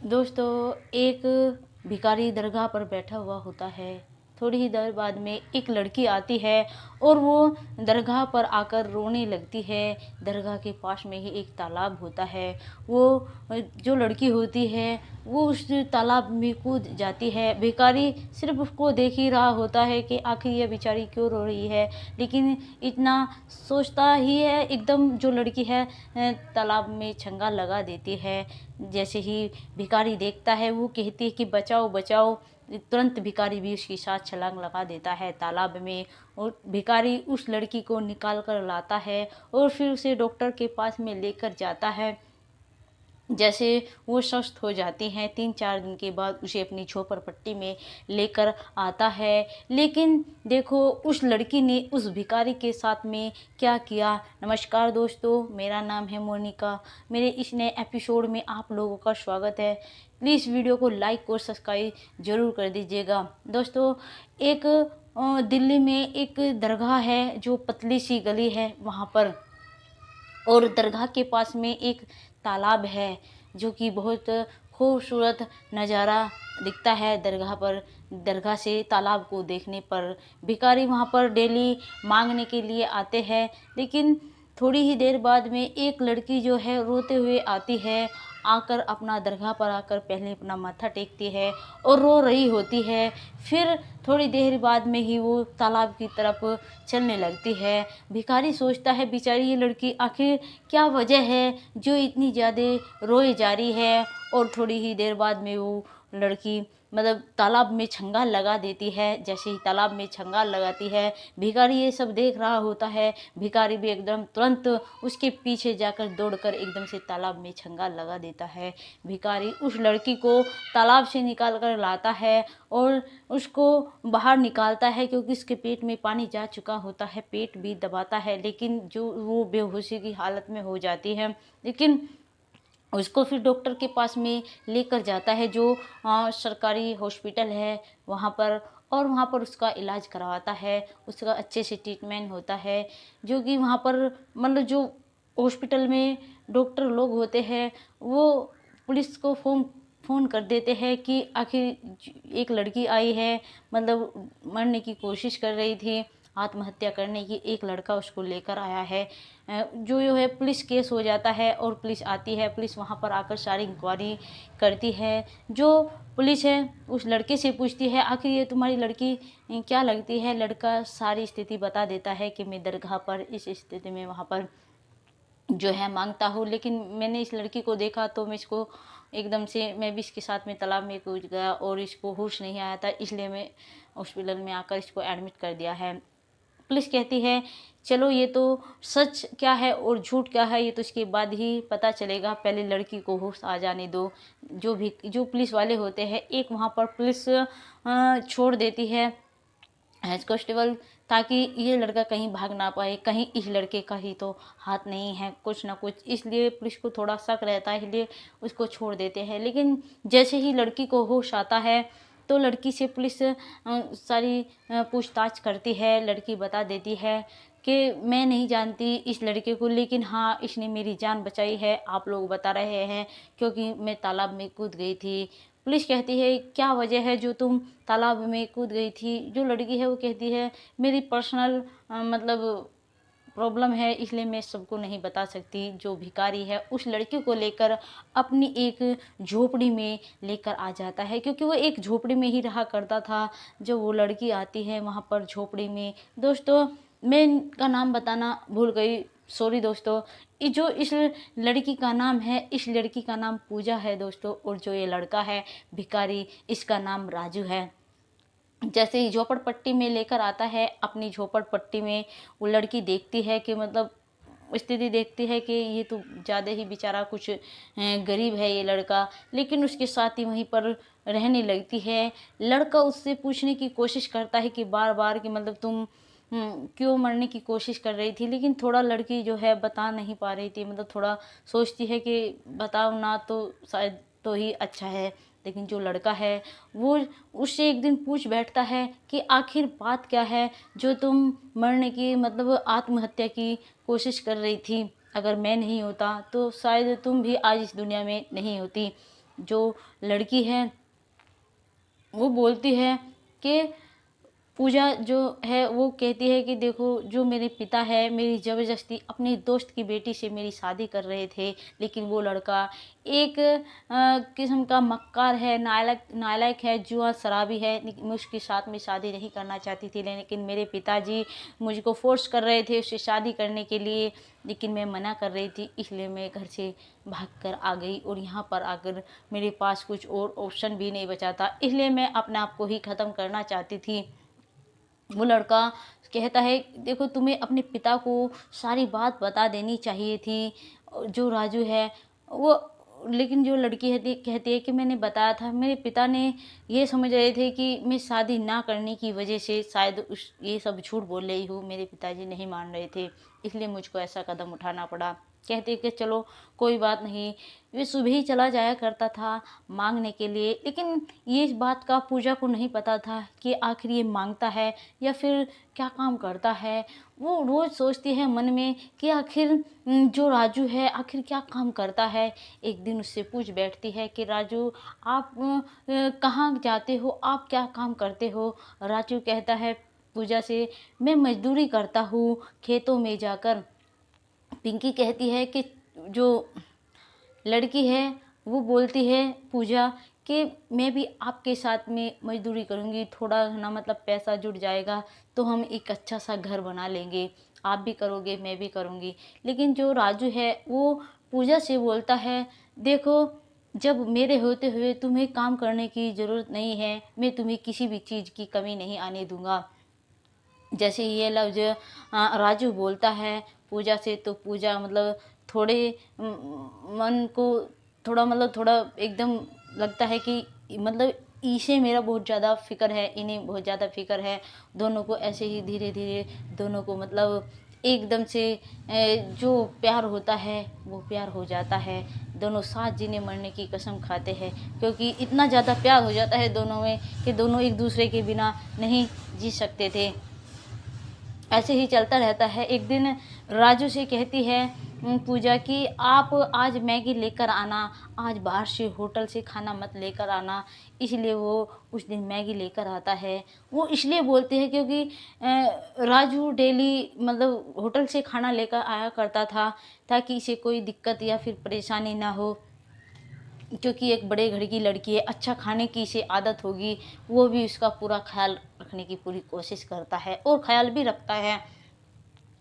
दोस्तों, एक भिखारी दरगाह पर बैठा हुआ होता है। थोड़ी ही देर बाद में एक लड़की आती है और वो दरगाह पर आकर रोने लगती है। दरगाह के पास में ही एक तालाब होता है। वो जो लड़की होती है वो उस तालाब में कूद जाती है। भिखारी सिर्फ उसको देख ही रहा होता है कि आखिर ये बेचारी क्यों रो रही है, लेकिन इतना सोचता ही है एकदम जो लड़की है तालाब में छंगा लगा देती है। जैसे ही भिखारी देखता है वो कहती है कि बचाओ बचाओ। तुरंत भिखारी भी उसके साथ छलांग लगा देता है तालाब में और भिखारी उस लड़की को निकाल कर लाता है और फिर उसे डॉक्टर के पास में लेकर जाता है। जैसे वो स्वस्थ हो जाती हैं, 3-4 दिन के बाद उसे अपनी झोपड़पट्टी में लेकर आता है। लेकिन देखो उस लड़की ने उस भिखारी के साथ में क्या किया। नमस्कार दोस्तों, मेरा नाम है मोनिका। मेरे इस नए एपिसोड में आप लोगों का स्वागत है। प्लीज़ वीडियो को लाइक और सब्सक्राइब ज़रूर कर दीजिएगा। दोस्तों, एक दिल्ली में एक दरगाह है जो पतली सी गली है वहाँ पर, और दरगाह के पास में एक तालाब है जो कि बहुत खूबसूरत नज़ारा दिखता है। दरगाह पर, दरगाह से तालाब को देखने पर भिखारी वहाँ पर डेली मांगने के लिए आते हैं। लेकिन थोड़ी ही देर बाद में एक लड़की जो है रोते हुए आती है, आकर अपना दरगाह पर आकर पहले अपना माथा टेकती है और रो रही होती है। फिर थोड़ी देर बाद में ही वो तालाब की तरफ चलने लगती है। भिखारी सोचता है बेचारी ये लड़की आखिर क्या वजह है जो इतनी ज़्यादा रोए जा रही है। और थोड़ी ही देर बाद में वो लड़की तालाब में छंगा लगा देती है। जैसे ही तालाब में छंगा लगाती है, भिखारी ये सब देख रहा होता है। भिखारी भी एकदम तुरंत उसके पीछे जाकर दौड़कर एकदम से तालाब में छंगा लगा देता है। भिखारी उस लड़की को तालाब से निकाल कर लाता है और उसको बाहर निकालता है, क्योंकि उसके पेट में पानी जा चुका होता है। पेट भी दबाता है, लेकिन जो वो बेहोशी की हालत में हो जाती है। लेकिन उसको फिर डॉक्टर के पास में लेकर जाता है जो सरकारी हॉस्पिटल है वहाँ पर, और वहाँ पर उसका इलाज करवाता है। उसका अच्छे से ट्रीटमेंट होता है, जो कि वहाँ पर जो हॉस्पिटल में डॉक्टर लोग होते हैं वो पुलिस को फ़ोन कर देते हैं कि आखिर एक लड़की आई है, मरने की कोशिश कर रही थी, आत्महत्या करने की। एक लड़का उसको लेकर आया है। जो है पुलिस केस हो जाता है और पुलिस आती है। पुलिस वहाँ पर आकर सारी इंक्वायरी करती है। जो पुलिस है उस लड़के से पूछती है आखिर ये तुम्हारी लड़की क्या लगती है। लड़का सारी स्थिति बता देता है कि मैं दरगाह पर इस स्थिति में वहाँ पर जो है मांगता हूँ, लेकिन मैंने इस लड़की को देखा तो मैं इसको एकदम से मैं भी इसके साथ में तालाब में कूद गया और इसको होश नहीं आया था, इसलिए मैं हॉस्पिटल में आकर इसको एडमिट कर दिया है। पुलिस कहती है चलो ये तो सच क्या है और झूठ क्या है ये तो इसके बाद ही पता चलेगा, पहले लड़की को होश आ जाने दो। जो पुलिस वाले होते हैं, एक वहाँ पर पुलिस छोड़ देती है हेड कांस्टेबल, ताकि ये लड़का कहीं भाग ना पाए, कहीं इस लड़के का ही तो हाथ नहीं है कुछ ना कुछ। इसलिए पुलिस को थोड़ा शक रहता है, इसलिए उसको छोड़ देते हैं। लेकिन जैसे ही लड़की को होश आता है तो लड़की से पुलिस सारी पूछताछ करती है। लड़की बता देती है कि मैं नहीं जानती इस लड़के को, लेकिन हाँ इसने मेरी जान बचाई है, आप लोग बता रहे हैं क्योंकि मैं तालाब में कूद गई थी। पुलिस कहती है क्या वजह है जो तुम तालाब में कूद गई थी। जो लड़की है वो कहती है मेरी पर्सनल प्रॉब्लम है, इसलिए मैं सबको नहीं बता सकती। जो भिखारी है उस लड़की को लेकर अपनी एक झोपड़ी में लेकर आ जाता है, क्योंकि वो एक झोपड़ी में ही रहा करता था। जब वो लड़की आती है वहाँ पर झोपड़ी में, दोस्तों मैं इनका नाम बताना भूल गई, सॉरी दोस्तों। जो इस लड़की का नाम है, इस लड़की का नाम पूजा है दोस्तों, और जो ये लड़का है भिखारी, इसका नाम राजू है। जैसे ही झोपड़पट्टी में लेकर आता है, अपनी झोपड़पट्टी में वो लड़की देखती है कि स्थिति देखती है कि ये तो ज़्यादा ही बेचारा कुछ गरीब है ये लड़का, लेकिन उसके साथ ही वहीं पर रहने लगती है। लड़का उससे पूछने की कोशिश करता है कि बार बार कि तुम क्यों मरने की कोशिश कर रही थी, लेकिन थोड़ा लड़की जो है बता नहीं पा रही थी। थोड़ा सोचती है कि बताओ ना तो शायद तो ही अच्छा है। लेकिन जो लड़का है वो उससे एक दिन पूछ बैठता है कि आखिर बात क्या है जो तुम मरने की आत्महत्या की कोशिश कर रही थी। अगर मैं नहीं होता तो शायद तुम भी आज इस दुनिया में नहीं होती। जो लड़की है वो बोलती है कि पूजा जो है वो कहती है कि देखो, जो मेरे पिता है मेरी ज़बरदस्ती अपने दोस्त की बेटी से मेरी शादी कर रहे थे, लेकिन वो लड़का एक किस्म का मक्कार है, नालायक है, जुआ शराबी है। लेकिन मैं उसके साथ में शादी नहीं करना चाहती थी, लेकिन मेरे पिताजी मुझको फोर्स कर रहे थे उससे शादी करने के लिए, लेकिन मैं मना कर रही थी। इसलिए मैं घर से भाग कर आ गई और यहाँ पर आकर मेरे पास कुछ और ऑप्शन भी नहीं बचा था, इसलिए मैं अपने आप को ही ख़त्म करना चाहती थी। वो लड़का कहता है देखो, तुम्हें अपने पिता को सारी बात बता देनी चाहिए थी। जो राजू है वो, लेकिन जो लड़की है कहती है कि मैंने बताया था, मेरे पिता ने ये समझ रहे थे कि मैं शादी ना करने की वजह से शायद ये सब झूठ बोल रही हूँ, मेरे पिताजी नहीं मान रहे थे, इसलिए मुझको ऐसा कदम उठाना पड़ा। कहते कि चलो कोई बात नहीं। वे सुबह ही चला जाया करता था मांगने के लिए, लेकिन ये इस बात का पूजा को नहीं पता था कि आखिर ये मांगता है या फिर क्या काम करता है। वो रोज़ सोचती है मन में कि आखिर जो राजू है आखिर क्या काम करता है। एक दिन उससे पूछ बैठती है कि राजू, आप कहाँ जाते हो, आप क्या काम करते हो। राजू कहता है पूजा से, मैं मजदूरी करता हूँ खेतों में जाकर। पिंकी कहती है कि जो लड़की है वो बोलती है पूजा कि मैं भी आपके साथ में मजदूरी करूँगी, थोड़ा ना मतलब पैसा जुट जाएगा तो हम एक अच्छा सा घर बना लेंगे, आप भी करोगे मैं भी करूँगी। लेकिन जो राजू है वो पूजा से बोलता है देखो, जब मेरे होते हुए तुम्हें काम करने की ज़रूरत नहीं है, मैं तुम्हें किसी भी चीज़ की कमी नहीं आने दूँगा। जैसे ये लफ्ज़ राजू बोलता है पूजा से, तो पूजा मतलब थोड़े मन को थोड़ा मतलब थोड़ा एकदम लगता है कि मतलब इसे मेरा बहुत ज़्यादा फ़िक्र है, इन्हें बहुत ज़्यादा फ़िक्र है। दोनों को ऐसे ही धीरे धीरे दोनों को मतलब एकदम से जो प्यार होता है वो प्यार हो जाता है। दोनों साथ जीने मरने की कसम खाते हैं, क्योंकि इतना ज़्यादा प्यार हो जाता है दोनों में कि दोनों एक दूसरे के बिना नहीं जी सकते थे। ऐसे ही चलता रहता है। एक दिन राजू से कहती है पूजा कि आप आज मैगी लेकर आना, आज बाहर से होटल से खाना मत लेकर आना। इसलिए वो उस दिन मैगी लेकर आता है। वो इसलिए बोलते हैं क्योंकि राजू डेली मतलब होटल से खाना लेकर आया करता था ताकि इसे कोई दिक्कत या फिर परेशानी ना हो, क्योंकि एक बड़े घर की लड़की है, अच्छा खाने की इसे आदत होगी। वो भी उसका पूरा ख्याल रखने की पूरी कोशिश करता है और ख्याल भी रखता है।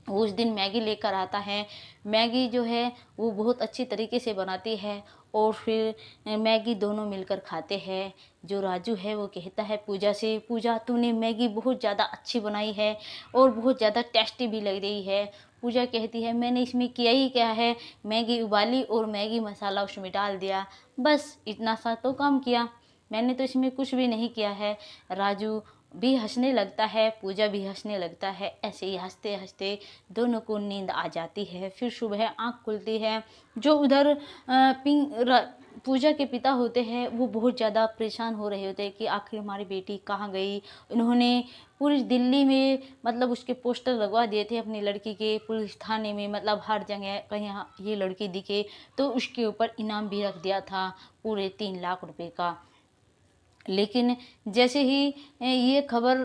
वो उस दिन मैगी लेकर आता है। मैगी जो है वो बहुत अच्छी तरीके से बनाती है और फिर मैगी दोनों मिलकर खाते हैं। जो राजू है वो कहता है पूजा से, पूजा तूने मैगी बहुत ज़्यादा अच्छी बनाई है और बहुत ज़्यादा टेस्टी भी लग रही है। पूजा कहती है मैंने इसमें किया ही क्या है, मैगी उबाली और मैगी मसाला उसमें डाल दिया, बस इतना सा तो काम किया, मैंने तो इसमें कुछ भी नहीं किया है। राजू भी हंसने लगता है, पूजा भी हंसने लगता है। ऐसे ही हंसते हंसते दोनों को नींद आ जाती है। फिर सुबह आँख खुलती है। जो उधर पूजा के पिता होते हैं वो बहुत ज़्यादा परेशान हो रहे होते हैं कि आखिर हमारी बेटी कहाँ गई। उन्होंने पूरी दिल्ली में मतलब उसके पोस्टर लगवा दिए थे अपनी लड़की के, पुलिस थाने में, मतलब हर जगह कहीं ये लड़की दिखे तो उसके ऊपर इनाम भी रख दिया था पूरे 3 लाख रुपए का। लेकिन जैसे ही ये खबर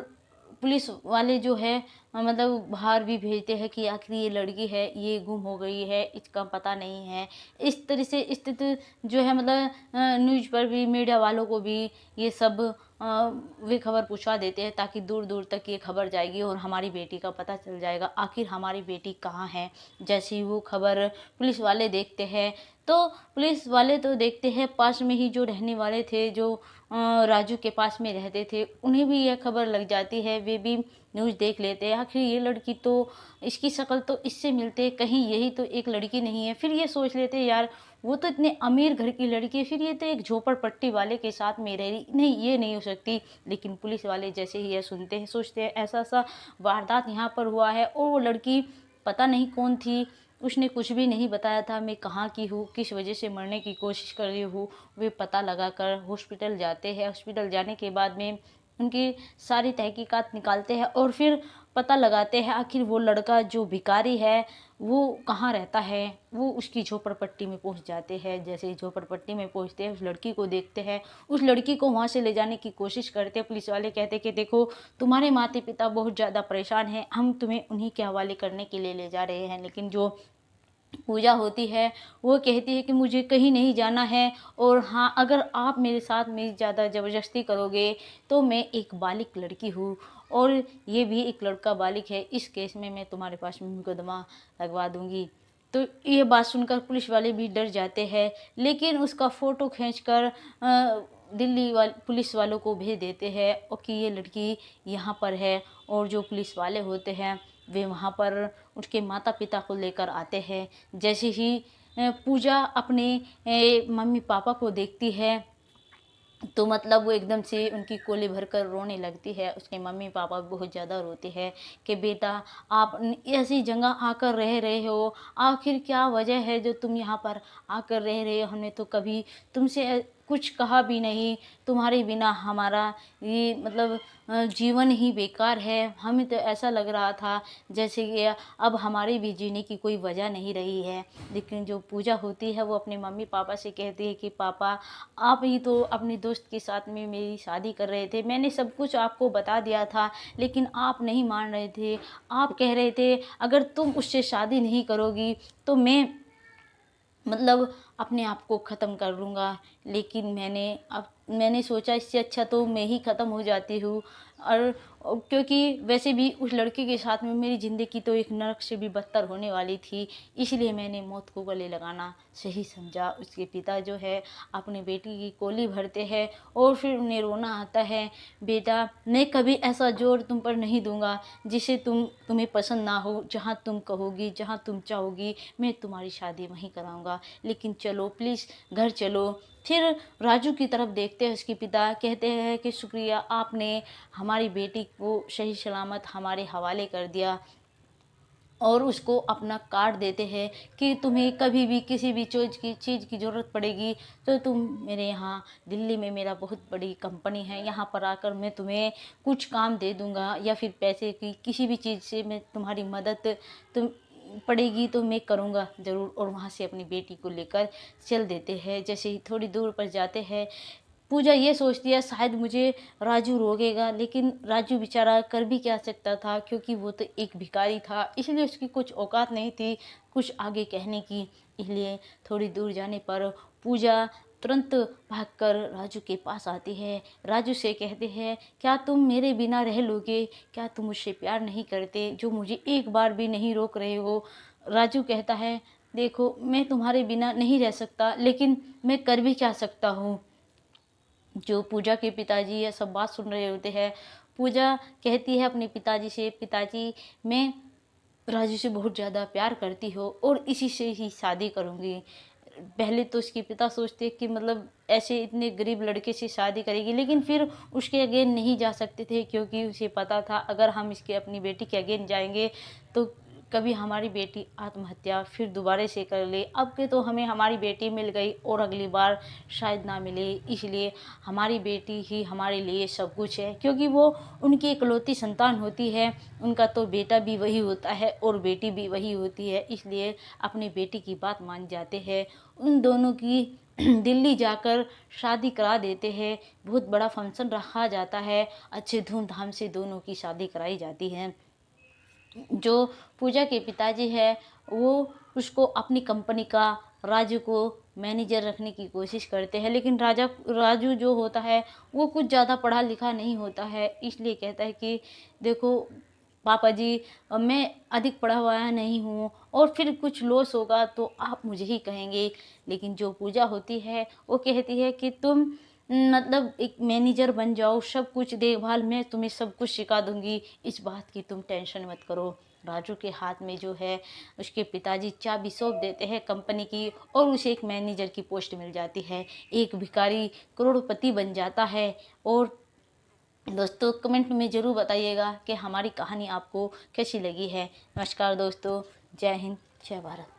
पुलिस वाले जो है मतलब बाहर भी भेजते हैं कि आखिर ये लड़की है, ये गुम हो गई है, इसका पता नहीं है। इस तरह से स्थिति जो है मतलब न्यूज़ पर भी, मीडिया वालों को भी ये सब वे खबर पहुंचा देते हैं ताकि दूर दूर तक ये खबर जाएगी और हमारी बेटी का पता चल जाएगा आखिर हमारी बेटी कहाँ है। जैसे ही वो खबर पुलिस वाले देखते हैं तो पुलिस वाले तो देखते हैं, पास में ही जो रहने वाले थे, जो राजू के पास में रहते थे, उन्हें भी यह खबर लग जाती है। वे भी न्यूज़ देख लेते हैं, आखिर ये लड़की तो, इसकी शक्ल तो इससे मिलते, कहीं यही तो एक लड़की नहीं है। फिर ये सोच लेते यार वो तो इतने अमीर घर की लड़की है, फिर ये तो एक झोपड़पट्टी वाले के साथ में रह रही, नहीं ये नहीं हो सकती। लेकिन पुलिस वाले जैसे ही यह सुनते हैं सोचते हैं ऐसा सा वारदात यहाँ पर हुआ है और वो लड़की पता नहीं कौन थी, उसने कुछ भी नहीं बताया था मैं कहाँ की हूँ, किस वजह से मरने की कोशिश कर रही हूँ। वे पता लगाकर हॉस्पिटल जाते हैं। हॉस्पिटल जाने के बाद में उनकी सारी तहकीकात निकालते हैं और फिर पता लगाते हैं आखिर वो लड़का जो भिखारी है वो कहाँ रहता है, वो उसकी झोपड़पट्टी में पहुंच जाते हैं। जैसे ही झोपड़पट्टी में पहुंचते हैं, उस लड़की को देखते हैं, उस लड़की को वहां से ले जाने की कोशिश करते हैं। पुलिस वाले कहते हैं कि देखो, तुम्हारे माता पिता बहुत ज़्यादा परेशान हैं, हम तुम्हें उन्हीं के हवाले करने के लिए ले जा रहे हैं। लेकिन जो पूजा होती है वो कहती है कि मुझे कहीं नहीं जाना है, और हाँ, अगर आप मेरे साथ मेरी ज़्यादा ज़बरदस्ती करोगे तो मैं एक बालिग लड़की हूँ, और ये भी एक लड़का बालिग है, इस केस में मैं तुम्हारे पास में मुकदमा लगवा दूंगी। तो ये बात सुनकर पुलिस वाले भी डर जाते हैं, लेकिन उसका फ़ोटो खींचकर दिल्ली वाले पुलिस वालों को भेज देते हैं, और कि ये लड़की यहाँ पर है। और जो पुलिस वाले होते हैं वे वहाँ पर उसके माता पिता को लेकर आते हैं। जैसे ही पूजा अपने मम्मी पापा को देखती है, तो मतलब वो एकदम से उनकी कोली भरकर रोने लगती है। उसके मम्मी पापा बहुत ज़्यादा रोते हैं कि बेटा, आप ऐसी जगह आकर रह रहे हो, आखिर क्या वजह है जो तुम यहाँ पर आकर रह रहे हो? हमने तो कभी तुमसे कुछ कहा भी नहीं, तुम्हारे बिना हमारा ये मतलब जीवन ही बेकार है। हमें तो ऐसा लग रहा था जैसे कि अब हमारे भी जीने की कोई वजह नहीं रही है। लेकिन जो पूजा होती है वो अपने मम्मी पापा से कहती है कि पापा, आप ही तो अपने दोस्त के साथ में मेरी शादी कर रहे थे, मैंने सब कुछ आपको बता दिया था, लेकिन आप नहीं मान रहे थे। आप कह रहे थे अगर तुम उससे शादी नहीं करोगी तो मैं मतलब अपने आप को ख़त्म कर लूँगा। लेकिन मैंने सोचा इससे अच्छा तो मैं ही ख़त्म हो जाती हूँ। और क्योंकि वैसे भी उस लड़के के साथ में मेरी ज़िंदगी तो एक नरक से भी बदतर होने वाली थी, इसलिए मैंने मौत को गले लगाना सही समझा। उसके पिता जो है अपनी बेटी की कोली भरते हैं, और फिर उन्हें रोना आता है, बेटा मैं कभी ऐसा जोर तुम पर नहीं दूंगा जिसे तुम्हें पसंद ना हो। जहाँ तुम कहोगी, जहाँ तुम चाहोगी, मैं तुम्हारी शादी वहीं कराऊंगा। लेकिन चलो प्लीज़ घर चलो। फिर राजू की तरफ देखते हैं उसके पिता, कहते हैं कि शुक्रिया, आपने हमारी बेटी को सही सलामत हमारे हवाले कर दिया। और उसको अपना कार्ड देते हैं कि तुम्हें कभी भी किसी भी चीज़ की ज़रूरत पड़ेगी तो तुम मेरे यहाँ दिल्ली में मेरा बहुत बड़ी कंपनी है, यहाँ पर आकर मैं तुम्हें कुछ काम दे दूँगा, या फिर पैसे की किसी भी चीज़ से मैं तुम्हारी मदद तुम पड़ेगी तो मैं करूँगा ज़रूर। और वहाँ से अपनी बेटी को लेकर चल देते हैं। जैसे ही थोड़ी दूर पर जाते हैं, पूजा ये सोचती है शायद मुझे राजू रोकेगा, लेकिन राजू बेचारा कर भी क्या सकता था, क्योंकि वो तो एक भिखारी था, इसलिए उसकी कुछ औकात नहीं थी कुछ आगे कहने की। इसलिए थोड़ी दूर जाने पर पूजा तुरंत भागकर राजू के पास आती है। राजू से कहते हैं, क्या तुम मेरे बिना रह लोगे? क्या तुम मुझसे प्यार नहीं करते जो मुझे एक बार भी नहीं रोक रहे हो? राजू कहता है, देखो मैं तुम्हारे बिना नहीं रह सकता, लेकिन मैं कर भी क्या सकता हूँ। जो पूजा के पिताजी ये सब बात सुन रहे होते हैं, पूजा कहती है अपने पिताजी से, पिताजी मैं राजू से बहुत ज़्यादा प्यार करती हूँ और इसी से ही शादी करूँगी। पहले तो उसके पिता सोचते कि मतलब ऐसे इतने गरीब लड़के से शादी करेगी, लेकिन फिर उसके अगेन नहीं जा सकते थे, क्योंकि उसे पता था अगर हम इसके अपनी बेटी के अगेन जाएंगे तो कभी हमारी बेटी आत्महत्या फिर दोबारा से कर ले। अब के तो हमें हमारी बेटी मिल गई और अगली बार शायद ना मिले, इसलिए हमारी बेटी ही हमारे लिए सब कुछ है, क्योंकि वो उनकी इकलौती संतान होती है। उनका तो बेटा भी वही होता है और बेटी भी वही होती है, इसलिए अपनी बेटी की बात मान जाते हैं। उन दोनों की दिल्ली जाकर शादी करा देते हैं। बहुत बड़ा फंक्शन रखा जाता है, अच्छे धूमधाम से दोनों की शादी कराई जाती है। जो पूजा के पिताजी है वो उसको अपनी कंपनी का, राजू को मैनेजर रखने की कोशिश करते हैं, लेकिन राजू जो होता है वो कुछ ज़्यादा पढ़ा लिखा नहीं होता है, इसलिए कहता है कि देखो पापा जी, मैं अधिक पढ़ा हुआ नहीं हूँ, और फिर कुछ लॉस होगा तो आप मुझे ही कहेंगे। लेकिन जो पूजा होती है वो कहती है कि तुम मतलब एक मैनेजर बन जाओ, सब कुछ देखभाल मैं तुम्हें सब कुछ सिखा दूंगी, इस बात की तुम टेंशन मत करो। राजू के हाथ में जो है उसके पिताजी चाबी सौंप देते हैं कंपनी की, और उसे एक मैनेजर की पोस्ट मिल जाती है। एक भिखारी करोड़पति बन जाता है। और दोस्तों कमेंट में ज़रूर बताइएगा कि हमारी कहानी आपको कैसी लगी है। नमस्कार दोस्तों, जय हिंद, जय भारत।